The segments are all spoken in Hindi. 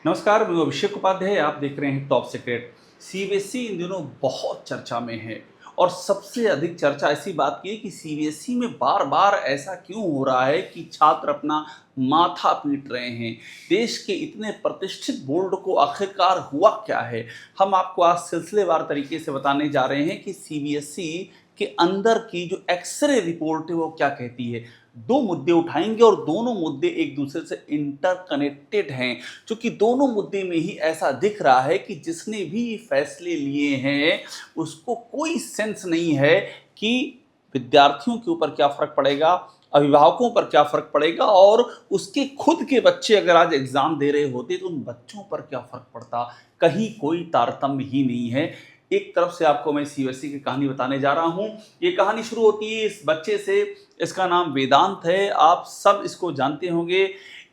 नमस्कार, मैं अभिषेक उपाध्याय। आप देख रहे हैं टॉप सीक्रेट। सीबीएसई इन दिनों बहुत चर्चा में है और सबसे अधिक चर्चा ऐसी बात की है कि सीबीएसई में बार बार ऐसा क्यों हो रहा है कि छात्र अपना माथा पीट रहे हैं। देश के इतने प्रतिष्ठित बोर्ड को आखिरकार हुआ क्या है, हम आपको आज सिलसिलेवार तरीके से बताने जा रहे हैं कि सीबीएसई के अंदर की जो एक्सरे रिपोर्ट है वो क्या कहती है। दो मुद्दे उठाएंगे और दोनों मुद्दे एक दूसरे से इंटरकनेक्टेड हैं, क्योंकि दोनों मुद्दे में ही ऐसा दिख रहा है कि जिसने भी फैसले लिए हैं उसको कोई सेंस नहीं है कि विद्यार्थियों के ऊपर क्या फर्क पड़ेगा, अभिभावकों पर क्या फर्क पड़ेगा और उसके खुद के बच्चे अगर आज एग्जाम दे रहे होते तो उन बच्चों पर क्या फर्क पड़ता। कहीं कोई तारतम्य ही नहीं है। एक तरफ से आपको मैं सीबीएसई की कहानी बताने जा रहा हूं। ये कहानी शुरू होती है इस बच्चे से। इसका नाम वेदांत है, आप सब इसको जानते होंगे।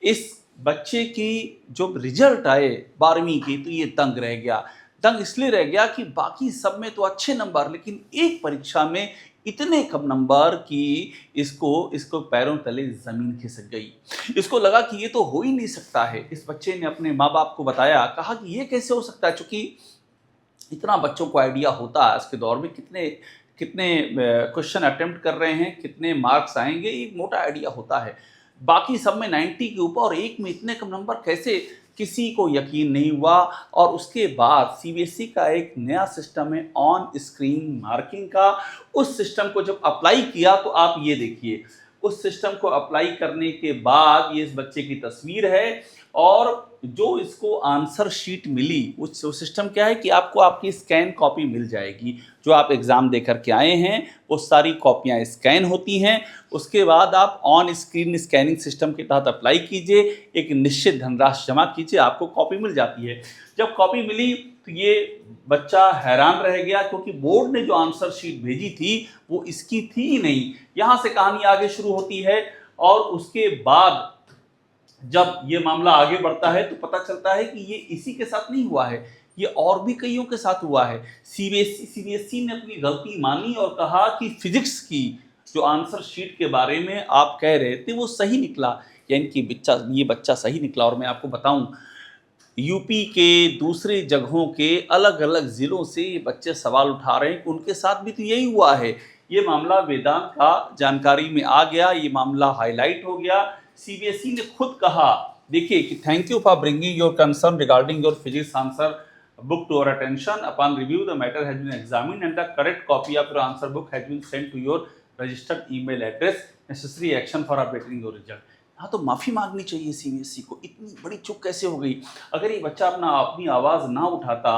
इस बच्चे की जो रिजल्ट आए 12वीं की तो ये दंग रह गया। दंग इसलिए रह गया कि बाकी सब में तो अच्छे नंबर, लेकिन एक परीक्षा में इतने कम नंबर कि इसको इसको पैरों तले जमीन खिसक गई। इसको लगा कि ये तो हो ही नहीं सकता है। इस बच्चे ने अपने माँ बाप को बताया, कहा कि ये कैसे हो सकता है, क्योंकि इतना बच्चों को आइडिया होता है आज के दौर में कितने कितने क्वेश्चन अटेम्प्ट कर रहे हैं, कितने मार्क्स आएंगे, एक मोटा आइडिया होता है। बाकी सब में 90 के ऊपर और एक में इतने कम नंबर कैसे, किसी को यकीन नहीं हुआ। और उसके बाद सीबीएसई का एक नया सिस्टम है ऑन स्क्रीन मार्किंग का। उस सिस्टम को जब अप्लाई किया तो आप ये देखिए, उस सिस्टम को अप्लाई करने के बाद ये इस बच्चे की तस्वीर है और जो इसको आंसर शीट मिली, उस सिस्टम क्या है कि आपको आपकी स्कैन कॉपी मिल जाएगी। जो आप एग्ज़ाम दे करके आए हैं वो सारी कॉपियाँ स्कैन होती हैं। उसके बाद आप ऑन स्क्रीन स्कैनिंग सिस्टम के तहत अप्लाई कीजिए, एक निश्चित धनराशि जमा कीजिए, आपको कॉपी मिल जाती है। जब कॉपी मिली तो ये बच्चा हैरान रह गया, क्योंकि बोर्ड ने जो आंसर शीट भेजी थी वो इसकी थी ही नहीं। यहाँ से कहानी आगे शुरू होती है और उसके बाद जब ये मामला आगे बढ़ता है तो पता चलता है कि ये इसी के साथ नहीं हुआ है, ये और भी कईयों के साथ हुआ है। सीबीएसई ने अपनी गलती मानी और कहा कि फिजिक्स की जो आंसर शीट के बारे में आप कह रहे थे वो सही निकला, यानी कि ये बच्चा सही निकला। और मैं आपको बताऊं, यूपी के दूसरे जगहों के अलग अलग जिलों से ये बच्चे सवाल उठा रहे हैं कि उनके साथ भी तो यही हुआ है। ये मामला वेदांत का जानकारी में आ गया, ये मामला हाईलाइट हो गया। सीबीएसई ने खुद कहा, देखिए कि thank you for bringing your concern regarding your physics answer book to our attention. Upon review, the matter has been examined and the correct copy of your answer book has been sent to your registered email address. Necessary action for updating your result. हाँ, तो माफ़ी मांगनी चाहिए सीबीएसई को। इतनी बड़ी चूक कैसे हो गई? अगर ये बच्चा अपनी आवाज़ ना उठाता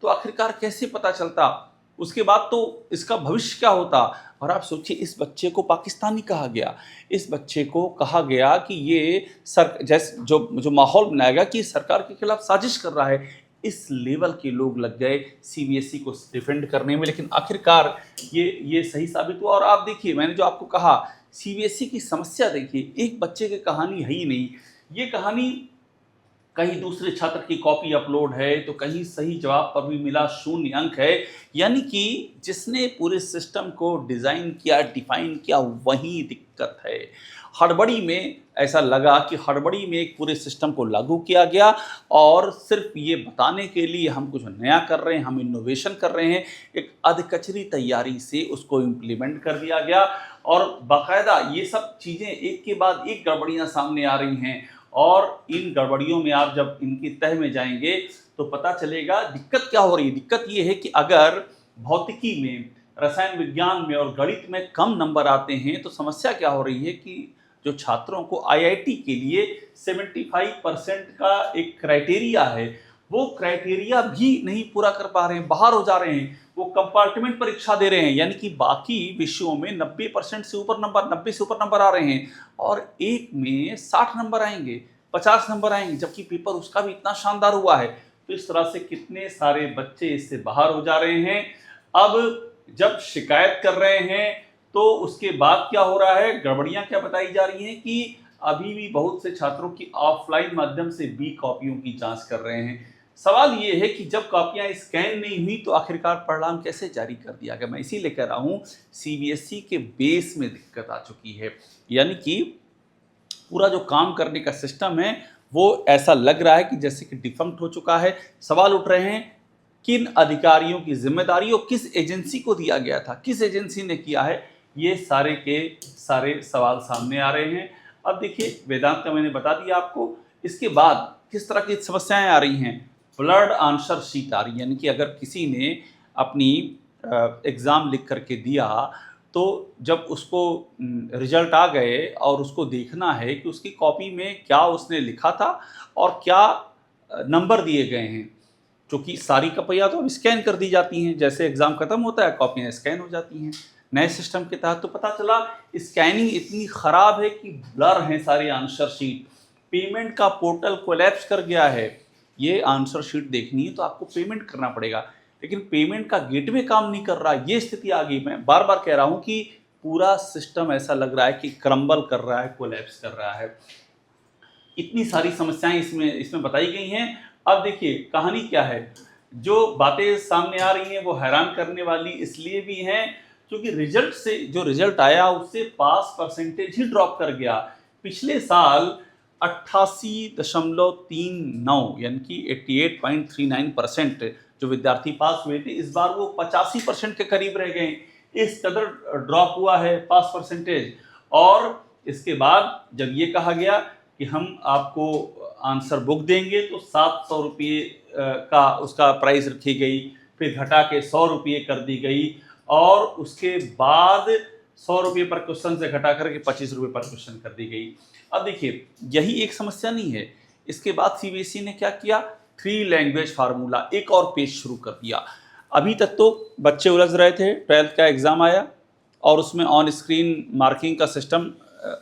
तो आखिरकार कैसे पता चलता? उसके बाद तो इसका भविष्य क्या होता? और आप सोचिए, इस बच्चे को पाकिस्तानी कहा गया, इस बच्चे को कहा गया कि ये जैसे जो माहौल बनाया गया कि सरकार के खिलाफ साजिश कर रहा है। इस लेवल के लोग लग गए सीबीएसई को डिफेंड करने में, लेकिन आखिरकार ये सही साबित हुआ। और आप देखिए, मैंने जो आपको कहा सीबीएसई की समस्या देखिए, एक बच्चे की कहानी है ही नहीं। ये कहानी कहीं दूसरे छात्र की कॉपी अपलोड है तो कहीं सही जवाब पर भी मिला 0 अंक है। यानी कि जिसने पूरे सिस्टम को डिज़ाइन किया, डिफाइन किया, वही दिक्कत है। हड़बड़ी में ऐसा लगा कि हड़बड़ी में एक पूरे सिस्टम को लागू किया गया और सिर्फ ये बताने के लिए हम कुछ नया कर रहे हैं, हम इनोवेशन कर रहे हैं, एक अधकचरी तैयारी से उसको इम्प्लीमेंट कर दिया गया। और बाकायदा ये सब चीज़ें एक के बाद एक गड़बड़ियाँ सामने आ रही हैं और इन गड़बड़ियों में आप जब इनकी तह में जाएंगे तो पता चलेगा दिक्कत क्या हो रही है। दिक्कत ये है कि अगर भौतिकी में, रसायन विज्ञान में और गणित में कम नंबर आते हैं तो समस्या क्या हो रही है कि जो छात्रों को आईआईटी के लिए 75% का एक क्राइटेरिया है, वो क्राइटेरिया भी नहीं पूरा कर पा रहे हैं, बाहर हो जा रहे हैं। वो कंपार्टमेंट परीक्षा दे रहे हैं, यानी कि बाकी विषयों में 90% से ऊपर नंबर, 90 से ऊपर नंबर आ रहे हैं और एक में 60 नंबर आएंगे, 50 नंबर आएंगे, जबकि पेपर उसका भी इतना शानदार हुआ है। तो इस तरह से कितने सारे बच्चे इससे बाहर हो जा रहे हैं। अब जब शिकायत कर रहे हैं तो उसके बाद क्या हो रहा है, गड़बड़ियां क्या बताई जा रही हैं कि अभी भी बहुत से छात्रों की ऑफलाइन माध्यम से बी कॉपियों की जांच कर रहे हैं। सवाल ये है कि जब कॉपियां स्कैन नहीं हुई तो आखिरकार परिणाम कैसे जारी कर दिया गया। मैं इसीलिए कह रहा हूं सीबीएसई के बेस में दिक्कत आ चुकी है, यानी कि पूरा जो काम करने का सिस्टम है वो ऐसा लग रहा है कि जैसे कि डिफंक्ट हो चुका है। सवाल उठ रहे हैं किन अधिकारियों की जिम्मेदारी और किस एजेंसी को दिया गया था, किस एजेंसी ने किया है, ये सारे के सारे सवाल सामने आ रहे हैं। अब देखिए वेदांत का मैंने बता दिया आपको। इसके बाद किस तरह की समस्याएं आ रही हैं, ब्लर्ड आंसर शीट आ रही है, यानी कि अगर किसी ने अपनी एग्ज़ाम लिख करके दिया तो जब उसको रिजल्ट आ गए और उसको देखना है कि उसकी कॉपी में क्या उसने लिखा था और क्या नंबर दिए गए हैं, क्योंकि सारी कॉपियाँ तो अब स्कैन कर दी जाती हैं, जैसे एग्ज़ाम खत्म होता है कॉपियाँ स्कैन हो जाती हैं नए सिस्टम के तहत। तो पता चला स्कैनिंग इतनी ख़राब है कि ब्लर हैं सारी आंसर शीट, पेमेंट का पोर्टल कोलैप्स कर गया है। ये आंसर शीट देखनी है तो आपको पेमेंट करना पड़ेगा, लेकिन पेमेंट का गेटवे काम नहीं कर रहा, ये स्थिति आ गई। मैं बार बार कह रहा हूँ कि पूरा सिस्टम ऐसा लग रहा है कि क्रम्बल कर रहा है, कोलैप्स कर रहा है। इतनी सारी समस्याएं इसमें बताई गई हैं। अब देखिए कहानी क्या है, जो बातें सामने आ रही हैं वो हैरान करने वाली इसलिए भी हैं क्योंकि रिजल्ट से जो रिजल्ट आया उससे पास परसेंटेज ही ड्रॉप कर गया। पिछले साल 88.39 यानी कि 88.39% जो विद्यार्थी पास हुए थे, इस बार वो 85% के करीब रह गए। इस कदर ड्रॉप हुआ है पास परसेंटेज। और इसके बाद जब ये कहा गया कि हम आपको आंसर बुक देंगे तो 700 रुपये का उसका प्राइस रखी गई, फिर घटा के 100 रुपये कर दी गई और उसके बाद 100 रुपये पर क्वेश्चन से घटा करके 25 रुपये पर क्वेश्चन कर दी गई। अब देखिए यही एक समस्या नहीं है, इसके बाद सीबीएसई ने क्या किया, 3 लैंग्वेज फार्मूला एक और पेज शुरू कर दिया। अभी तक तो बच्चे उलझ रहे थे, 12th का एग्ज़ाम आया और उसमें ऑन स्क्रीन मार्किंग का सिस्टम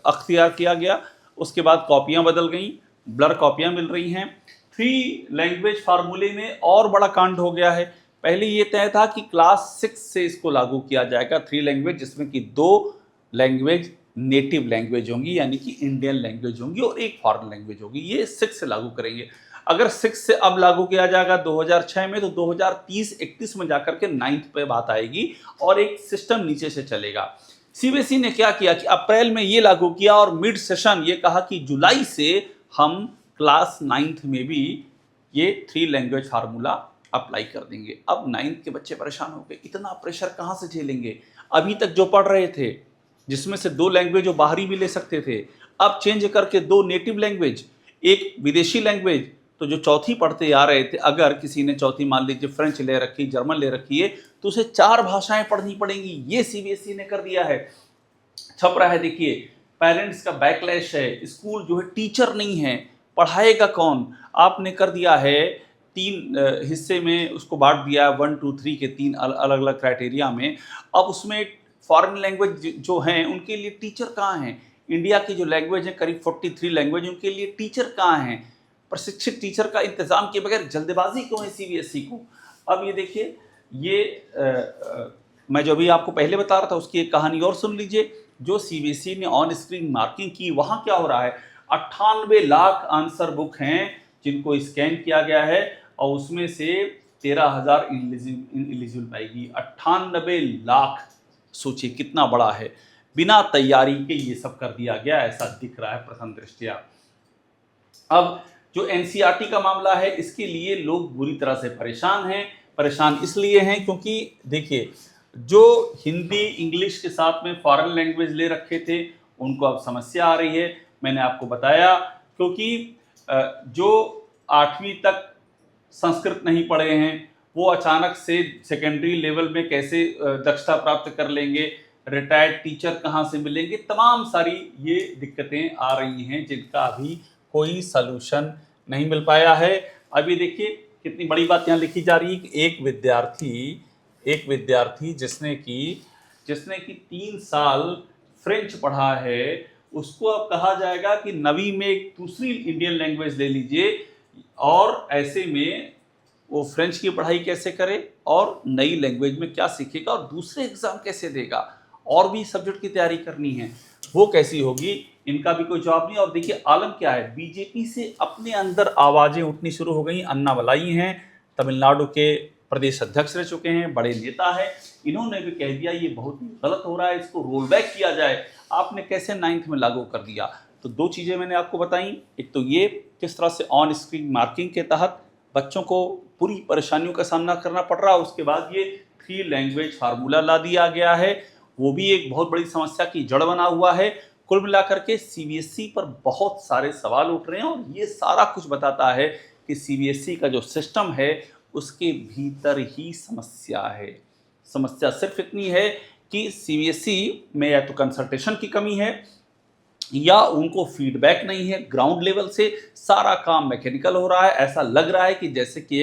अख्तियार किया गया। उसके बाद कॉपियाँ बदल गई, ब्लर कॉपियाँ मिल रही हैं। 3 लैंग्वेज फार्मूले में और बड़ा कांड हो गया है। पहले ये तय था कि क्लास 6 से इसको लागू किया जाएगा 3 लैंग्वेज, जिसमें कि 2 लैंग्वेज नेटिव लैंग्वेज होंगी यानी कि इंडियन लैंग्वेज होंगी और एक फॉरेन लैंग्वेज होगी। ये 6 से लागू करेंगे। अगर 6 से अब लागू किया जाएगा 2006 में, तो 2030-31 में जाकर के 9th पे बात आएगी और एक सिस्टम नीचे से चलेगा। सीबीएसई ने क्या किया कि अप्रैल में ये लागू किया और मिड सेशन ये कहा कि जुलाई से हम क्लास 9th में भी ये 3 लैंग्वेज फार्मूला अप्लाई कर देंगे। अब 9th के बच्चे परेशान हो गए, इतना प्रेशर कहाँ से झेलेंगे। अभी तक जो पढ़ रहे थे जिसमें से 2 लैंग्वेज जो बाहरी भी ले सकते थे, अब चेंज करके 2 नेटिव लैंग्वेज, एक विदेशी लैंग्वेज। तो जो चौथी पढ़ते आ रहे थे, अगर किसी ने चौथी मान लीजिए फ्रेंच ले रखी, जर्मन ले रखी है, तो उसे 4 भाषाएं पढ़नी पड़ेंगी। ये सीबीएसई ने कर दिया है। छप रहा है देखिए, पेरेंट्स का बैकलैश है, स्कूल जो है टीचर नहीं है, पढ़ाएगा कौन। आपने कर दिया है 3 हिस्से में उसको बांट दिया, 1, 2, 3 के 3 अलग अलग क्राइटेरिया में। अब उसमें फॉरेन लैंग्वेज जो हैं उनके लिए टीचर कहाँ हैं। इंडिया की जो लैंग्वेज है करीब 43 लैंग्वेज, उनके लिए टीचर कहाँ हैं। प्रशिक्षित टीचर का इंतजाम किए बगैर जल्दबाजी क्यों है सीबीएसई को। अब ये देखिए, ये मैं जो भी आपको पहले बता रहा था उसकी एक कहानी और सुन लीजिए। जो सीबीएसई ने ऑन स्क्रीन मार्किंग की, वहाँ क्या हो रहा है, 98 लाख आंसर बुक हैं जिनको स्कैन किया गया है और उसमें से 13,000 इनएलिजिबल पाएगी। 98 लाख, सोचिए कितना बड़ा है। बिना तैयारी के ये सब कर दिया गया, ऐसा दिख रहा है प्रथम दृष्टया। अब जो एनसीईआरटी का मामला है, इसके लिए लोग बुरी तरह से परेशान हैं। परेशान इसलिए हैं क्योंकि देखिए, जो हिंदी इंग्लिश के साथ में फॉरेन लैंग्वेज ले रखे थे उनको अब समस्या आ रही है। मैंने आपको बताया, क्योंकि जो 8वीं तक संस्कृत नहीं पढ़े हैं वो अचानक से सेकेंडरी लेवल में कैसे दक्षता प्राप्त कर लेंगे, रिटायर्ड टीचर कहाँ से मिलेंगे, तमाम सारी ये दिक्कतें आ रही हैं जिनका अभी कोई सलूशन नहीं मिल पाया है। अभी देखिए कितनी बड़ी बात यहाँ लिखी जा रही है कि एक विद्यार्थी जिसने कि 3 साल फ्रेंच पढ़ा है, उसको अब कहा जाएगा कि नवी में एक दूसरी इंडियन लैंग्वेज ले लीजिए, और ऐसे में वो फ्रेंच की पढ़ाई कैसे करे और नई लैंग्वेज में क्या सीखेगा और दूसरे एग्जाम कैसे देगा, और भी सब्जेक्ट की तैयारी करनी है, वो कैसी होगी, इनका भी कोई जवाब नहीं। और देखिए आलम क्या है, बीजेपी से अपने अंदर आवाज़ें उठनी शुरू हो गई। अन्नामलाई हैं, तमिलनाडु के प्रदेश अध्यक्ष रह चुके हैं, बड़े नेता हैं, इन्होंने भी कह दिया ये बहुत ही गलत हो रहा है, इसको रोल बैक किया जाए। आपने कैसे 9th में लागू कर दिया। तो 2 चीज़ें मैंने आपको बताई, एक तो ये किस तरह से ऑन स्क्रीन मार्किंग के तहत बच्चों को पूरी परेशानियों का सामना करना पड़ रहा है। उसके बाद ये 3 लैंग्वेज फार्मूला ला दिया गया है, वो भी एक बहुत बड़ी समस्या की जड़ बना हुआ है। कुल मिलाकर के सीबीएसई पर बहुत सारे सवाल उठ रहे हैं और ये सारा कुछ बताता है कि सीबीएसई का जो सिस्टम है उसके भीतर ही समस्या है। समस्या सिर्फ इतनी है कि सीबीएसई में या तो कंसल्टेशन की कमी है या उनको फीडबैक नहीं है ग्राउंड लेवल से, सारा काम मैकेनिकल हो रहा है। ऐसा लग रहा है कि जैसे कि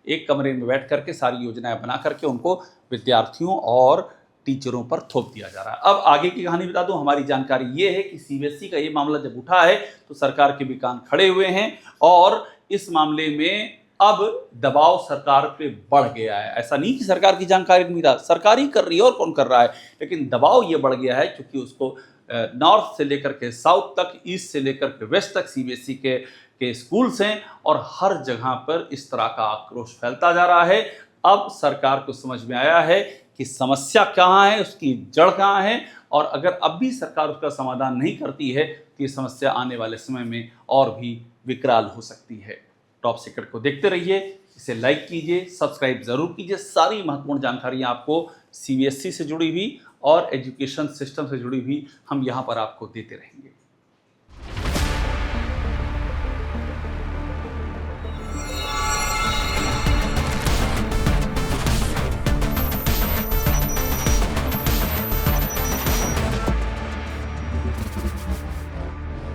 एक कमरे में बैठ करके सारी योजनाएं बना करके उनको विद्यार्थियों और टीचरों पर थोप दिया जा रहा है। अब आगे की कहानी बता दूं, हमारी जानकारी ये है कि सीबीएसई का ये मामला जब उठा है तो सरकार के भी कान खड़े हुए हैं और इस मामले में अब दबाव सरकार पे बढ़ गया है। ऐसा नहीं कि सरकार की जानकारी नहीं था, सरकार ही कर रही है और कौन कर रहा है, लेकिन दबाव ये बढ़ गया है क्योंकि उसको नॉर्थ से लेकर के साउथ तक, ईस्ट से लेकर के वेस्ट तक सीबीएसई के स्कूल्स हैं और हर जगह पर इस तरह का आक्रोश फैलता जा रहा है। अब सरकार को समझ में आया है कि समस्या कहाँ है, उसकी जड़ कहाँ है, और अगर अब भी सरकार उसका समाधान नहीं करती है तो ये समस्या आने वाले समय में और भी विकराल हो सकती है। टॉप सीक्रेट को देखते रहिए, इसे लाइक कीजिए, सब्सक्राइब जरूर कीजिए। सारी महत्वपूर्ण जानकारियाँ आपको सीबीएसई से जुड़ी हुई और एजुकेशन सिस्टम से जुड़ी हुई हम यहाँ पर आपको देते रहेंगे।